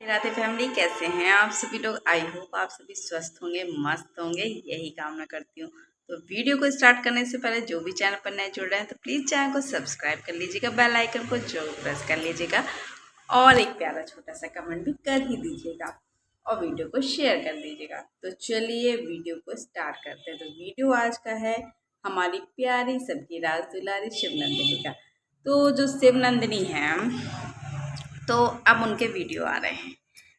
Radhe family, कैसे हैं आप सभी लोग। आई होप आप सभी स्वस्थ होंगे, मस्त होंगे, यही कामना करती हूँ। तो वीडियो को स्टार्ट करने से पहले जो भी चैनल पर नए जुड़ रहे हैं तो प्लीज़ चैनल को सब्सक्राइब कर लीजिएगा, बेल आइकन को जरूर प्रेस कर लीजिएगा और एक प्यारा छोटा सा कमेंट भी कर ही दीजिएगा और वीडियो को शेयर कर दीजिएगा। तो चलिए वीडियो को स्टार्ट करते हैं। तो वीडियो आज का है हमारी प्यारी सबकी राज दुलारी शिवनंदिनी का। तो जो शिवनंदिनी है तो अब उनके वीडियो आ रहे हैं।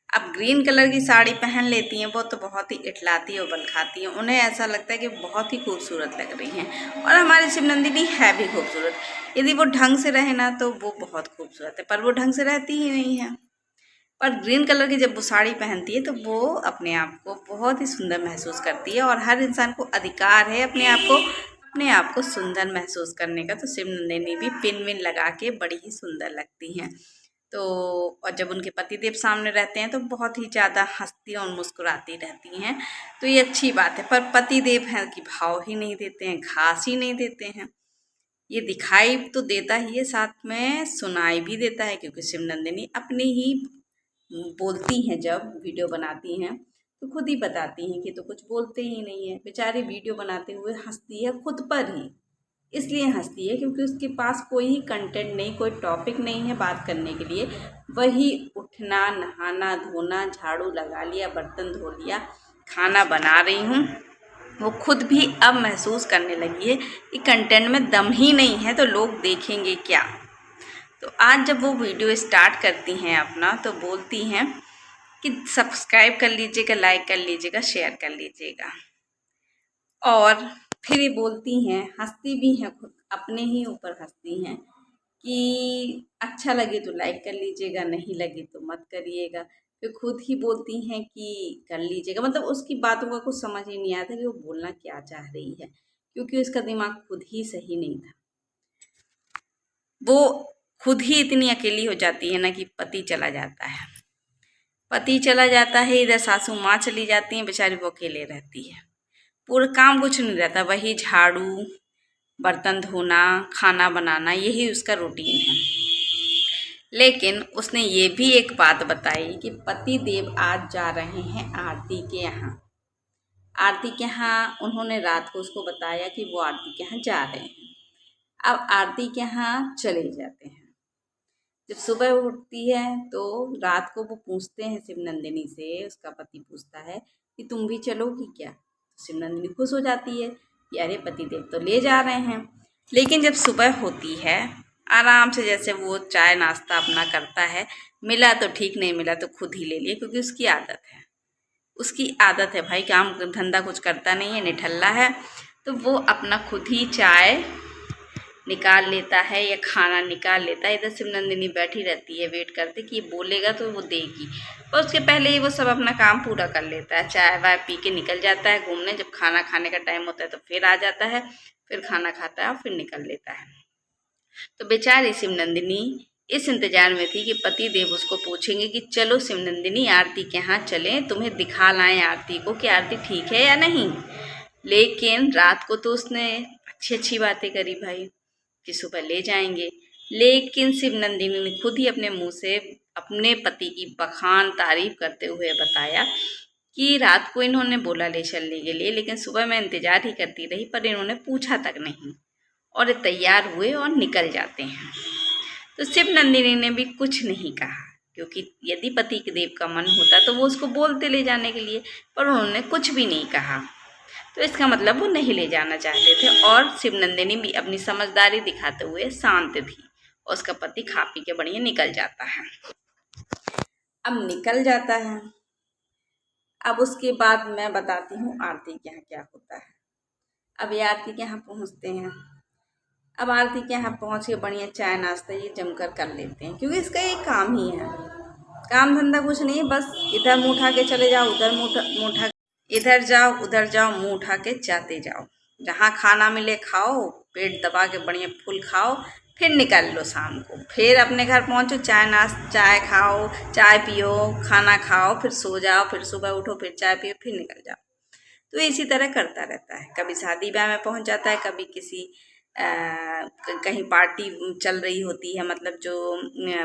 अब ग्रीन कलर की साड़ी पहन लेती हैं वो, तो बहुत ही इटलाती और बलखाती हैं, उन्हें ऐसा लगता है कि बहुत ही खूबसूरत लग रही हैं। और हमारी शिवनंदिनी है भी खूबसूरत, यदि वो ढंग से रहे ना तो वो बहुत खूबसूरत है, पर वो ढंग से रहती ही नहीं है। पर ग्रीन कलर की जब वो साड़ी पहनती है तो वो अपने आप को बहुत ही सुंदर महसूस करती है और हर इंसान को अधिकार है अपने आप को सुंदर महसूस करने का। तो शिवनंदिनी भी पिन विन लगा के बड़ी ही सुंदर लगती हैं। तो और जब उनके पतिदेव सामने रहते हैं तो बहुत ही ज़्यादा हंसती और मुस्कुराती रहती हैं। तो ये अच्छी बात है, पर पतिदेव हैं कि भाव ही नहीं देते हैं, घास ही नहीं देते हैं। ये दिखाई तो देता ही है, साथ में सुनाई भी देता है, क्योंकि शिवनंदिनी अपनी ही बोलती हैं, जब वीडियो बनाती हैं तो खुद ही बताती हैं कि तो कुछ बोलते ही नहीं है। बेचारी वीडियो बनाते हुए हंसती है खुद पर ही, इसलिए हंसती है क्योंकि उसके पास कोई ही कंटेंट नहीं, कोई टॉपिक नहीं है बात करने के लिए। वही उठना, नहाना, धोना, झाड़ू लगा लिया, बर्तन धो लिया, खाना बना रही हूँ, वो खुद भी अब महसूस करने लगी है कि कंटेंट में दम ही नहीं है तो लोग देखेंगे क्या। तो आज जब वो वीडियो स्टार्ट करती हैं अपना, तो बोलती हैं कि सब्सक्राइब कर लीजिएगा, लाइक कर लीजिएगा, शेयर कर लीजिएगा। और फिर ये बोलती हैं, हंसती भी हैं, खुद अपने ही ऊपर हंसती हैं कि अच्छा लगे तो लाइक कर लीजिएगा, नहीं लगे तो मत करिएगा। फिर खुद ही बोलती हैं कि कर लीजिएगा। मतलब उसकी बातों का कुछ समझ ही नहीं आता कि वो बोलना क्या चाह रही है, क्योंकि उसका दिमाग खुद ही सही नहीं था। वो खुद ही इतनी अकेली हो जाती है ना कि पति चला जाता है, इधर सासू माँ चली जाती हैं, बेचारी वो अकेले रहती है। पूरा काम कुछ नहीं रहता, वही झाड़ू, बर्तन धोना, खाना बनाना, यही उसका रूटीन है। लेकिन उसने ये भी एक बात बताई कि पति देव आज जा रहे हैं आरती के यहाँ। आरती के यहाँ उन्होंने रात को उसको बताया कि वो आरती के यहाँ जा रहे हैं। अब आरती के यहाँ चले जाते हैं। जब सुबह उठती है तो रात को वो पूछते हैं शिवनंदिनी से, उसका पति पूछता है कि तुम भी चलोगी क्या। तो शिवनंदिनी खुश हो जाती है कि अरे पतिदेव तो ले जा रहे हैं। लेकिन जब सुबह होती है, आराम से जैसे वो चाय नाश्ता अपना करता है, मिला तो ठीक, नहीं मिला तो खुद ही ले लिए, क्योंकि उसकी आदत है भाई, काम धंधा कुछ करता नहीं है, निठल्ला है। तो वो अपना खुद ही चाय निकाल लेता है या खाना निकाल लेता है। इधर शिवनंदिनी बैठी रहती है वेट करते कि ये बोलेगा तो वो देगी, पर उसके पहले ही वो सब अपना काम पूरा कर लेता है। चाय वाय पी के निकल जाता है घूमने, जब खाना खाने का टाइम होता है तो फिर आ जाता है, फिर खाना खाता है और फिर निकल लेता है। तो बेचारी शिवनंदिनी इस इंतजार में थी कि पति देव उसको पूछेंगे कि चलो शिवनंदिनी आरती के यहाँ चलें, तुम्हें दिखा लाएं आरती को कि आरती ठीक है या नहीं। लेकिन रात को तो उसने अच्छी अच्छी बातें करी भाई कि सुबह ले जाएंगे। लेकिन शिवनंदिनी ने खुद ही अपने मुंह से अपने पति की बखान तारीफ करते हुए बताया कि रात को इन्होंने बोला ले चलने के लिए, लेकिन सुबह मैं इंतजार ही करती रही, पर इन्होंने पूछा तक नहीं, और तैयार हुए और निकल जाते हैं। तो शिवनंदिनी ने भी कुछ नहीं कहा, क्योंकि यदि पति के देव का मन होता तो वो उसको बोलते ले जाने के लिए, पर उन्होंने कुछ भी नहीं कहा। तो इसका मतलब वो नहीं ले जाना चाहते थे। और शिवनंदिनी भी अपनी समझदारी दिखाते हुए शांत थी, और उसका पति खा पी के बढ़िया निकल जाता है। अब निकल जाता है, अब उसके बाद मैं बताती हूँ आरती के यहाँ क्या होता है। अब ये आरती के यहाँ पहुँचते हैं। अब आरती के यहाँ पहुँच के बढ़िया चाय नाश्ता ये जमकर कर लेते हैं, क्योंकि इसका एक काम ही है, काम धंधा कुछ नहीं है, बस इधर मुँह उठा के चले जाओ, उधर मुँह उठा, इधर जाओ उधर जाओ, मुँह उठा के जाते जाओ, जहाँ खाना मिले खाओ, पेट दबा के बढ़िया फुल खाओ, फिर निकल लो शाम को, फिर अपने घर पहुँचो, चाय खाओ, चाय पियो, खाना खाओ, फिर सो जाओ, फिर सुबह उठो, फिर चाय पियो, फिर निकल जाओ। तो इसी तरह करता रहता है। कभी शादी ब्याह में पहुँच जाता है, कभी किसी कहीं पार्टी चल रही होती है, मतलब जो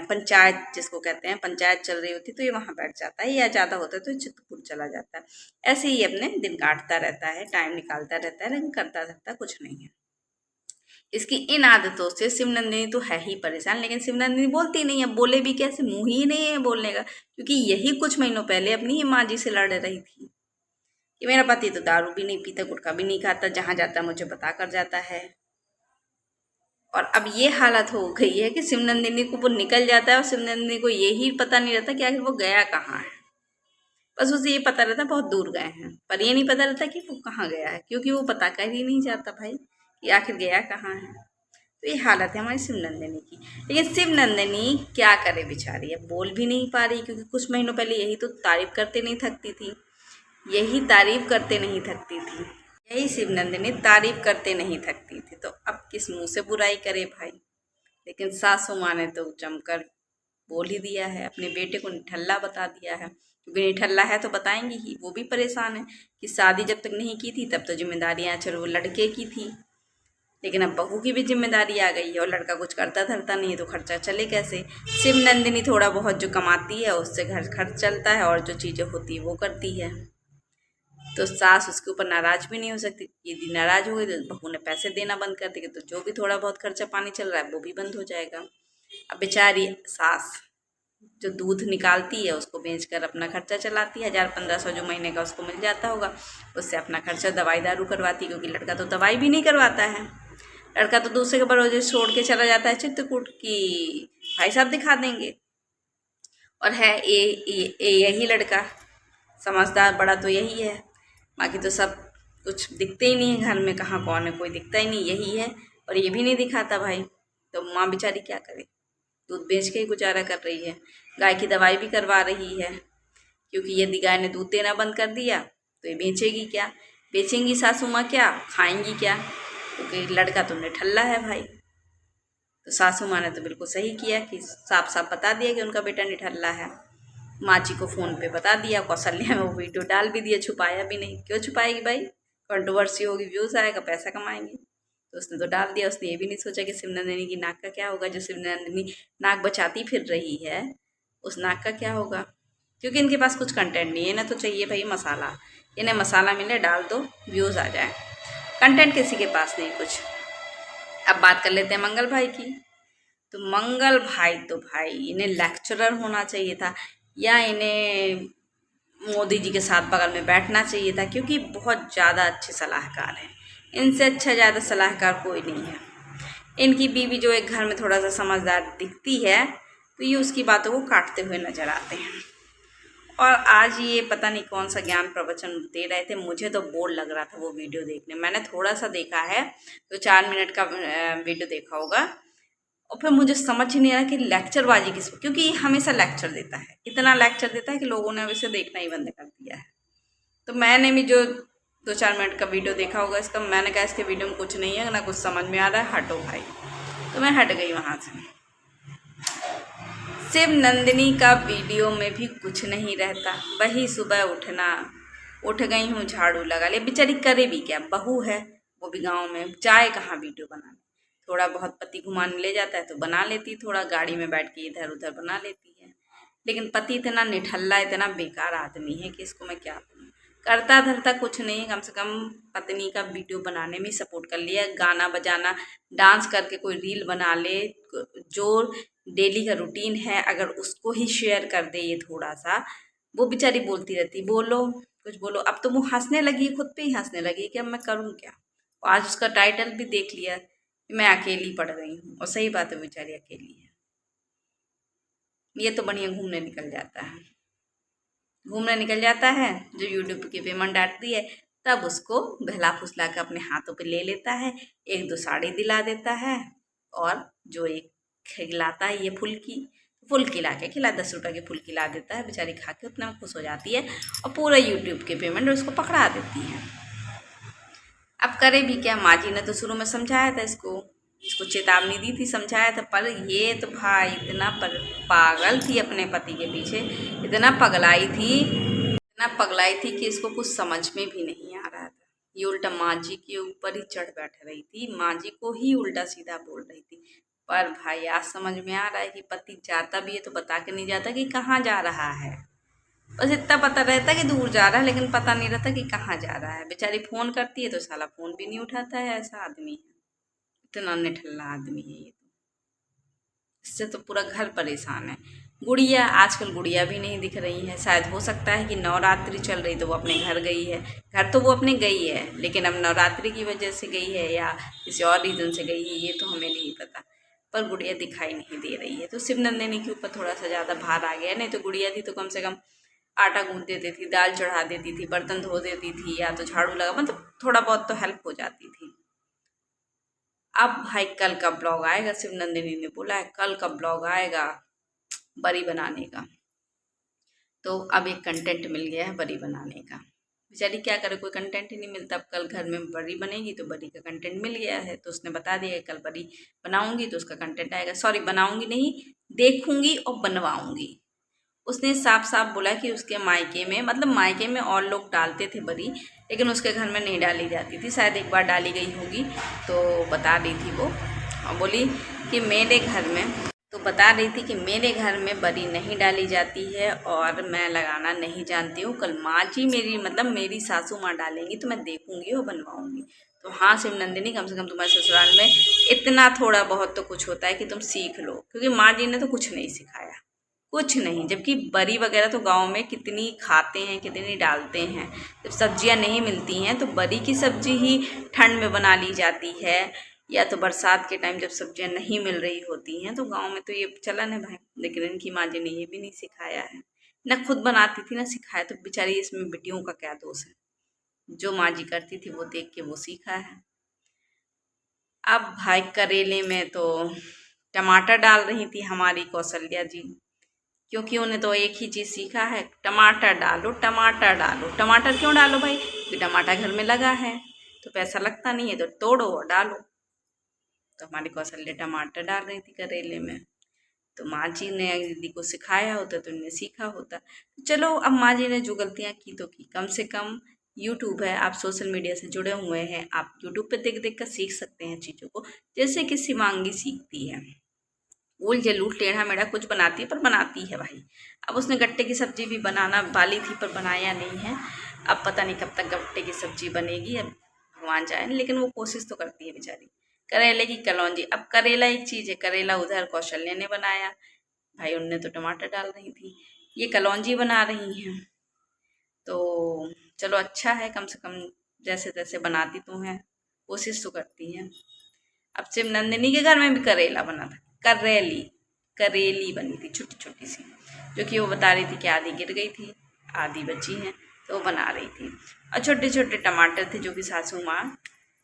पंचायत जिसको कहते हैं, पंचायत चल रही होती है, तो ये वहाँ बैठ जाता है, या ज़्यादा होता है तो चित्रकूट चला जाता है। ऐसे ही अपने दिन काटता रहता है, टाइम निकालता रहता है, लेकिन करता धरता कुछ नहीं है। इसकी इन आदतों से शिवनंदिनी तो है ही परेशान, लेकिन शिवनंदिनी बोलती नहीं है। बोले भी कैसे, मुंह ही नहीं है बोलने का, क्योंकि यही कुछ महीनों पहले अपनी ही माँ जी से लड़ रही थी कि मेरा पति तो दारू भी नहीं पीता, गुटखा भी नहीं खाता, जहाँ जाता मुझे बता कर जाता है। और अब ये हालत हो गई है कि शिवनंदिनी को वो निकल जाता है और शिवनंदिनी को यही पता नहीं रहता कि आखिर वो गया कहाँ है। बस उसे ये पता रहता बहुत दूर गए हैं, पर ये नहीं पता रहता कि वो कहाँ गया है, क्योंकि वो पता कर ही नहीं जाता भाई कि आखिर गया कहाँ है। तो ये हालत है हमारी शिवनंदिनी की। लेकिन शिवनंदिनी क्या करे बेचारी, अब बोल भी नहीं पा रही, क्योंकि कुछ महीनों पहले यही तो तारीफ करते नहीं थकती थी, यही तारीफ करते नहीं थकती थी, यही शिवनंदिनी तारीफ करते नहीं थकती थी। तो अब किस मुंह से बुराई करे भाई। लेकिन सासू माँ ने तो जमकर बोल ही दिया है, अपने बेटे को निठल्ला बता दिया है, क्योंकि निठल्ला है तो बताएंगी ही। वो भी परेशान है कि शादी जब तक नहीं की थी तब तो जिम्मेदारियाँ चलो वो लड़के की थी, लेकिन अब बहू की भी जिम्मेदारी आ गई है और लड़का कुछ करता धरता नहीं है, तो खर्चा चले कैसे। शिवनंदिनी थोड़ा बहुत जो कमाती है उससे घर खर्च चलता है, और जो चीज़ें होती है वो करती है। तो सास उसके ऊपर नाराज़ भी नहीं हो सकती, यदि नाराज़ हो गई तो बहू ने पैसे देना बंद कर देगी, तो जो भी थोड़ा बहुत खर्चा पानी चल रहा है वो भी बंद हो जाएगा। अब बेचारी सास जो दूध निकालती है उसको बेचकर अपना खर्चा चलाती है, 1000-1500 जो महीने का उसको मिल जाता होगा, उससे अपना खर्चा दवाई दारू करवाती है, क्योंकि लड़का तो दवाई भी नहीं करवाता है। लड़का तो दूसरे के भरोसे छोड़ के चला जाता है चित्रकूट की भाई साहब दिखा देंगे। और है यही लड़का समझदार, बड़ा तो यही है, बाकी तो सब कुछ दिखते ही नहीं है घर में, कहाँ कौन है कोई दिखता ही नहीं, यही है। और ये भी नहीं दिखाता भाई, तो माँ बेचारी क्या करे, दूध बेच के ही गुजारा कर रही है। गाय की दवाई भी करवा रही है, क्योंकि यदि गाय ने दूध देना बंद कर दिया तो ये बेचेगी क्या, बेचेंगी सासू माँ क्या, खाएंगी क्या, क्योंकि लड़का तो निठल्ला है भाई। तो सासू माँ ने तो बिल्कुल सही किया कि साफ साफ बता दिया कि उनका बेटा निठल्ला है। माँ जी को फ़ोन पे बता दिया, कौशल्या में वो वीडियो डाल भी दिया, छुपाया भी नहीं। क्यों छुपाएगी भाई, कंट्रोवर्सी होगी, व्यूज़ आएगा, पैसा कमाएंगे, तो उसने तो डाल दिया। उसने ये भी नहीं सोचा कि शिवनंदिनी की नाक का क्या होगा, जो शिवनंदिनी नाक बचाती फिर रही है उस नाक का क्या होगा, क्योंकि इनके पास कुछ कंटेंट नहीं है। इन्हें तो चाहिए भाई मसाला, इन्हें मसाला मिले, डाल दो, व्यूज़ आ जाए, कंटेंट किसी के पास नहीं कुछ। अब बात कर लेते हैं मंगल भाई की। तो मंगल भाई तो भाई इन्हें लेक्चरर होना चाहिए था, या इन्हें मोदी जी के साथ बगल में बैठना चाहिए था, क्योंकि बहुत ज़्यादा अच्छे सलाहकार हैं। इनसे अच्छा ज़्यादा सलाहकार कोई नहीं है। इनकी बीवी जो एक घर में थोड़ा सा समझदार दिखती है, तो ये उसकी बातों को काटते हुए नजर आते हैं। और आज ये पता नहीं कौन सा ज्ञान प्रवचन दे रहे थे, मुझे तो बोर लग रहा था वो वीडियो देखने। मैंने थोड़ा सा देखा है, तो 4 मिनट का वीडियो देखा होगा, और फिर मुझे समझ ही नहीं आ रहा कि लेक्चरबाजी किसको, क्योंकि ये हमेशा लेक्चर देता है, इतना लेक्चर देता है कि लोगों ने अब इसे देखना ही बंद कर दिया है। तो मैंने भी जो 2-4 मिनट का वीडियो देखा होगा इसका, मैंने कहा इसके वीडियो में कुछ नहीं है, ना कुछ समझ में आ रहा है, हटो भाई। तो मैं हट गई वहाँ से। शिवनंदिनी का वीडियो में भी कुछ नहीं रहता, वही सुबह उठना, उठ गई हूँ झाड़ू लगा ले, बेचारी करे भी क्या, बहू है, वो भी गाँव में, जाए कहाँ वीडियो बनाने। थोड़ा बहुत पति घुमाने ले जाता है तो बना लेती, थोड़ा गाड़ी में बैठ के इधर उधर बना लेती है, लेकिन पति इतना निठल्ला, इतना बेकार आदमी है कि इसको मैं क्या बोलूँ। करता धरता कुछ नहीं, कम से कम पत्नी का वीडियो बनाने में सपोर्ट कर लिया, गाना बजाना, डांस करके कोई रील बना ले, जो डेली का रूटीन है अगर उसको ही शेयर कर दे ये थोड़ा सा। वो बेचारी बोलती रहती, बोलो कुछ बोलो। अब तो वो हंसने लगी, खुद पे ही हंसने लगी कि अब मैं करूँ क्या। आज उसका टाइटल भी देख लिया, मैं अकेली पड़ गई हूँ, और सही बात है, बेचारी अकेली है। ये तो बढ़िया घूमने निकल जाता है, घूमने निकल जाता है, जो यूट्यूब की पेमेंट आती है तब उसको बहला फुसला के अपने हाथों पे ले लेता है, 1-2 साड़ी दिला देता है, और जो एक खिलाता है ये फुल्की ला के खिला, 10 रुपये की फुल्की ला देता है, बेचारी खा के उतना खुश हो जाती है, और पूरा यूट्यूब की पेमेंट उसको पकड़ा देती है। अब करे भी क्या, माँ जी ने तो शुरू में समझाया था इसको चेतावनी दी थी, समझाया था, पर ये तो भाई इतना पागल थी अपने पति के पीछे, इतना पगलाई थी कि इसको कुछ समझ में भी नहीं आ रहा था। ये उल्टा माँ जी के ऊपर ही चढ़ बैठ रही रही थी, माँ जी को ही उल्टा सीधा बोल रही थी। पर भाई आज समझ में आ रहा है कि पति जाता भी है तो बता के नहीं जाता कि कहाँ जा रहा है। बस इतना पता रहता है कि दूर जा रहा है, लेकिन पता नहीं रहता कि कहाँ जा रहा है। बेचारी फ़ोन करती है तो साला फ़ोन भी नहीं उठाता है, ऐसा आदमी है। इतना निठल्ला आदमी है ये तो। इससे तो पूरा घर परेशान है। गुड़िया, आजकल गुड़िया भी नहीं दिख रही है। शायद हो सकता है कि नवरात्रि चल रही तो वो अपने घर गई है। घर तो वो अपने गई है, लेकिन अब नवरात्रि की वजह से गई है या किसी और रीज़न से गई है ये तो हमें नहीं पता। पर गुड़िया दिखाई नहीं दे रही है, तो शिव नंदिनी के ऊपर थोड़ा सा ज़्यादा भार आ गया। नहीं तो गुड़िया थी तो कम से कम आटा गूँथ देती थी, दाल चढ़ा देती थी, बर्तन धो देती थी, या तो झाड़ू लगा, मतलब थोड़ा बहुत तो हेल्प हो जाती थी। अब भाई कल का ब्लॉग आएगा, शिव नंदिनी ने बोला है कल का ब्लॉग आएगा बरी बनाने का। तो अब एक कंटेंट मिल गया है बरी बनाने का। बेचारी क्या करे, कोई कंटेंट ही नहीं मिलता। अब कल घर में बरी बनेगी तो बरी का कंटेंट मिल गया है, तो उसने बता दिया है कल बरी बनाऊंगी तो उसका कंटेंट आएगा। सॉरी, बनाऊंगी नहीं, देखूंगी और बनवाऊंगी। उसने साफ साफ बोला कि उसके मायके में, मतलब मायके में और लोग डालते थे बरी, लेकिन उसके घर में नहीं डाली जाती थी। शायद एक बार डाली गई होगी तो बता रही थी वो, और बोली कि मेरे घर में, तो बता रही थी कि मेरे घर में बरी नहीं डाली जाती है और मैं लगाना नहीं जानती हूँ। कल माँ जी मेरी, मतलब मेरी सासू माँ डालेंगी तो मैं देखूंगी और बनवाऊंगी। तो हाँ शिव नंदिनी, कम से कम तुम्हारे ससुराल में इतना थोड़ा बहुत तो कुछ होता है कि तुम सीख लो, क्योंकि माँ जी ने तो कुछ नहीं सिखाया, कुछ नहीं। जबकि बरी वगैरह तो गांव में कितनी खाते हैं, कितनी डालते हैं। जब सब्जियां नहीं मिलती हैं तो बरी की सब्जी ही ठंड में बना ली जाती है, या तो बरसात के टाइम जब सब्जियां नहीं मिल रही होती हैं तो गांव में तो ये चलन है भाई। लेकिन इनकी माँ जी ने ये भी नहीं सिखाया है, न खुद बनाती थी ना सिखाया। तो बेचारी इसमें बेटियों का क्या दोष है, जो माँ जी करती थी वो देख के वो सीखा है। अब भाई करेले में तो टमाटर डाल रही थी हमारी कौशल्या जी, क्योंकि उन्हें तो एक ही चीज़ सीखा है, टमाटर डालो टमाटर डालो। टमाटर क्यों डालो भाई, क्योंकि टमाटर घर में लगा है तो पैसा लगता नहीं है, तो तोड़ो और डालो। तो हमारी कौशल्या टमाटर डाल रही थी करेले में, तो माँ जी ने दीदी को सिखाया होता तो उन्हें सीखा होता। चलो अब माँ जी ने जो गलतियाँ की तो की, कम से कम यूट्यूब है, आप सोशल मीडिया से जुड़े हुए हैं, आप यूट्यूब पे देख देख कर सीख सकते हैं चीज़ों को। जैसे कि शिवांगी सीखती है, उल जलूल टेढ़ा मेढ़ा कुछ बनाती है पर बनाती है भाई। अब उसने गट्टे की सब्जी भी बनाना वाली थी पर बनाया नहीं है। अब पता नहीं कब तक गट्टे की सब्जी बनेगी, अब भगवान जाने, लेकिन वो कोशिश तो करती है बेचारी। करेले की कलौंजी, अब करेला एक चीज़ है, करेला उधर कौशल्या ने बनाया भाई, उनने तो टमाटर डाल रही थी, ये कलौंजी बना रही हैं। तो चलो अच्छा है, कम से कम जैसे तैसे बनाती तो हैं, कोशिश तो करती हैं। अब शिव नंदिनी के घर में भी करेला बना था, करेली करेली बनी थी छोटी छोटी सी, जो कि वो बता रही थी कि आधी गिर गई थी आधी बची हैं, तो वो बना रही थी। और छोटे छोटे टमाटर थे जो कि सासू माँ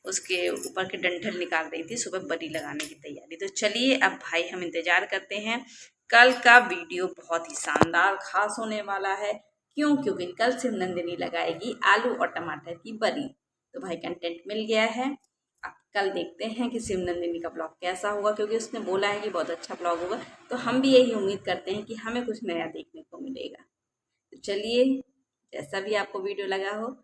उसके ऊपर के डंठल निकाल रही थी, सुबह बरी लगाने की तैयारी। तो चलिए अब भाई हम इंतज़ार करते हैं, कल का वीडियो बहुत ही शानदार खास होने वाला है। क्यों, क्योंकि कल शिव नंदिनी लगाएगी आलू और टमाटर की बरी। तो भाई कंटेंट मिल गया है, अब कल देखते हैं कि शिव नंदिनी का ब्लॉग कैसा होगा, क्योंकि उसने बोला है कि बहुत अच्छा ब्लॉग होगा। तो हम भी यही उम्मीद करते हैं कि हमें कुछ नया देखने को मिलेगा। तो चलिए, जैसा भी आपको वीडियो लगा हो,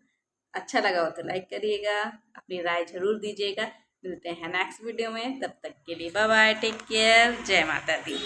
अच्छा लगा हो तो लाइक करिएगा, अपनी राय ज़रूर दीजिएगा। मिलते हैं नेक्स्ट वीडियो में, तब तक के लिए बाय बाय, टेक केयर, जय माता दी।